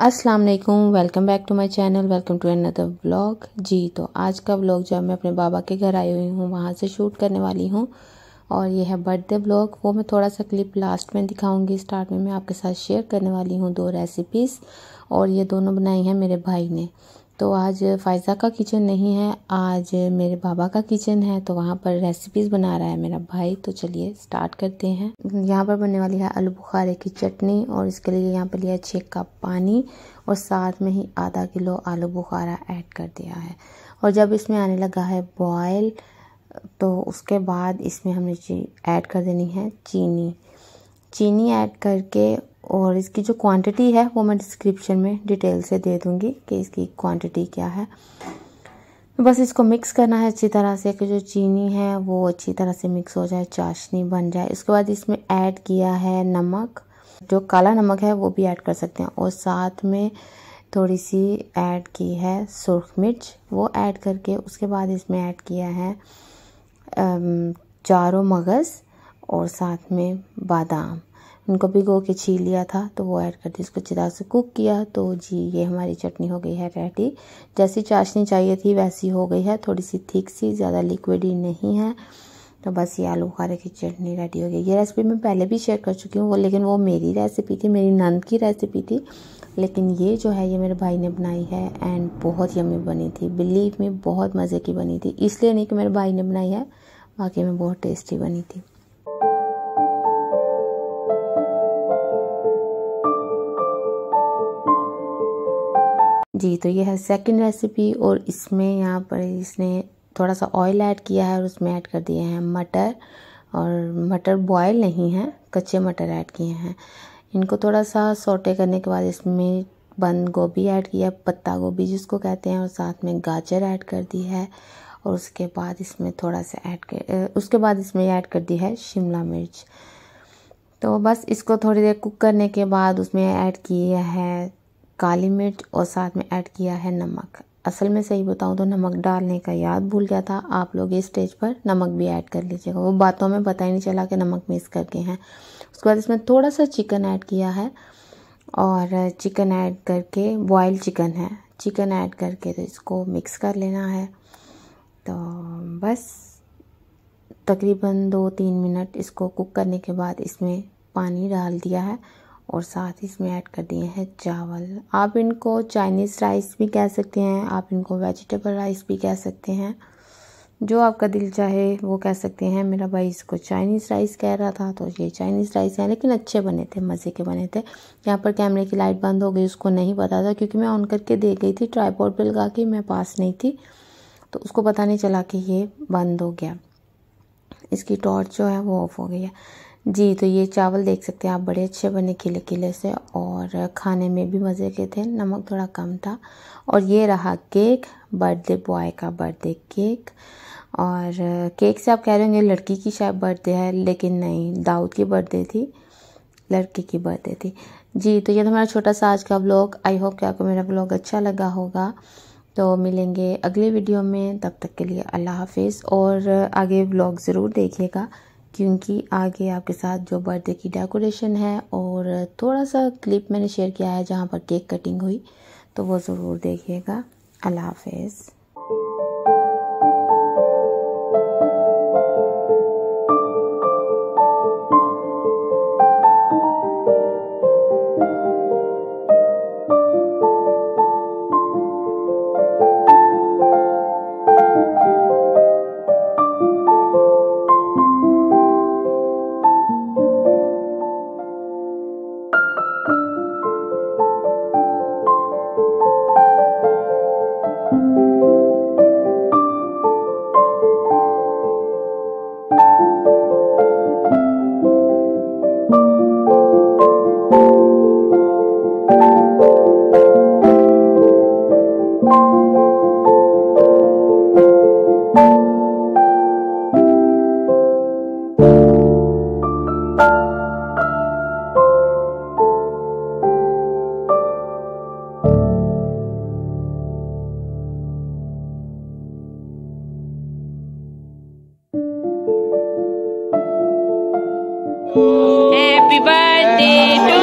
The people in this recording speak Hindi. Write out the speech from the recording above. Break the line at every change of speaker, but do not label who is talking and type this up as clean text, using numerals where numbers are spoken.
अस्सलाम वालेकुम, welcome back to my channel, welcome to another vlog. जी तो आज का व्लॉग जब मैं अपने बाबा के घर आई हुई हूँ वहाँ से शूट करने वाली हूँ और ये है बर्थडे व्लॉग। वो मैं थोड़ा सा क्लिप लास्ट में दिखाऊंगी। स्टार्ट में मैं आपके साथ शेयर करने वाली हूँ 2 रेसिपीज़ और ये दोनों बनाई हैं मेरे भाई ने। तो आज फ़ायज़ा का किचन नहीं है, आज मेरे बाबा का किचन है, तो वहाँ पर रेसिपीज़ बना रहा है मेरा भाई। तो चलिए स्टार्ट करते हैं। यहाँ पर बनने वाली है आलू बुखारे की चटनी और इसके लिए यहाँ पर लिया 6 कप पानी और साथ में ही आधा किलो आलू बुखारा ऐड कर दिया है। और जब इसमें आने लगा है बॉयल तो उसके बाद इसमें हमने ऐड कर देनी है चीनी ऐड करके, और इसकी जो क्वांटिटी है वो मैं डिस्क्रिप्शन में डिटेल से दे दूंगी कि इसकी क्वांटिटी क्या है। बस इसको मिक्स करना है अच्छी तरह से कि जो चीनी है वो अच्छी तरह से मिक्स हो जाए, चाशनी बन जाए। उसके बाद इसमें ऐड किया है नमक, जो काला नमक है वो भी ऐड कर सकते हैं, और साथ में थोड़ी सी ऐड की है सुर्ख मिर्च, वो ऐड करके उसके बाद इसमें ऐड किया है चारों मगज़ और साथ में बादाम। उनको भिगो के छील लिया था तो वो ऐड कर दी, इसको अच्छी तरह से कुक किया। तो जी ये हमारी चटनी हो गई है रेडी। जैसी चाशनी चाहिए थी वैसी हो गई है, थोड़ी सी थिक सी, ज़्यादा लिक्विड ही नहीं है। तो बस ये आलू बुखारे की चटनी रेडी हो गई। ये रेसिपी मैं पहले भी शेयर कर चुकी हूँ, लेकिन वो मेरी रेसिपी थी, मेरी नंद की रेसिपी थी। लेकिन ये जो है ये मेरे भाई ने बनाई है एंड बहुत यम्मी बनी थी। बिलीव में बहुत मज़े की बनी थी, इसलिए नहीं कि मेरे भाई ने बनाई है, वाकई में बहुत टेस्टी बनी थी। जी तो ये है सेकंड रेसिपी और इसमें यहाँ पर इसने थोड़ा सा ऑयल ऐड किया है और उसमें ऐड कर दिए हैं मटर, और मटर बॉयल नहीं है, कच्चे मटर ऐड किए हैं। इनको थोड़ा सा सौटे करने के बाद इसमें बंद गोभी ऐड किया, पत्ता गोभी जिसको कहते हैं, और साथ में गाजर ऐड कर दी है। और उसके बाद इसमें थोड़ा सा उसके बाद इसमें ऐड कर दी है शिमला मिर्च। तो बस इसको थोड़ी देर कुक करने के बाद उसमें ऐड किया है काली मिर्च और साथ में ऐड किया है नमक। असल में सही बताऊं तो नमक डालने का याद भूल गया था। आप लोग इस स्टेज पर नमक भी ऐड कर लीजिएगा, वो बातों में पता ही नहीं चला कि नमक मिस करके हैं। उसके बाद इसमें थोड़ा सा चिकन ऐड किया है और चिकन ऐड करके, बॉयल चिकन है, चिकन ऐड करके तो इसको मिक्स कर लेना है। तो बस तकरीबन 2-3 मिनट इसको कुक करने के बाद इसमें पानी डाल दिया है और साथ ही इसमें ऐड कर दिए हैं चावल। आप इनको चाइनीज़ राइस भी कह सकते हैं, आप इनको वेजिटेबल राइस भी कह सकते हैं, जो आपका दिल चाहे वो कह सकते हैं। मेरा भाई इसको चाइनीज़ राइस कह रहा था तो ये चाइनीज़ राइस है, लेकिन अच्छे बने थे, मज़े के बने थे। यहाँ पर कैमरे की लाइट बंद हो गई, उसको नहीं पता था क्योंकि मैं ऑन करके दे गई थी, ट्राइपॉड पे लगा के, मैं पास नहीं थी, तो उसको पता नहीं चला कि ये बंद हो गया। इसकी टॉर्च जो है वो ऑफ हो गई है। जी तो ये चावल देख सकते हैं आप, बड़े अच्छे बने खिले खिले से और खाने में भी मज़े के थे, नमक थोड़ा कम था। और ये रहा केक, बर्थडे बॉय का बर्थडे केक। और केक से आप कह रहे होंगे लड़की की शायद बर्थडे है, लेकिन नहीं, दाऊद की बर्थडे थी, लड़की की बर्थडे थी। जी तो ये था मेरा छोटा सा आज का व्लॉग। आई होप कि आपको मेरा व्लॉग अच्छा लगा होगा। तो मिलेंगे अगले वीडियो में, तब तक के लिए अल्लाह हाफिज़। और आगे व्लॉग ज़रूर देखिएगा क्योंकि आगे आपके साथ जो बर्थडे की डेकोरेशन है और थोड़ा सा क्लिप मैंने शेयर किया है जहाँ पर केक कटिंग हुई, तो वो ज़रूर देखिएगा। अल्लाह हाफिज़।
Happy birthday to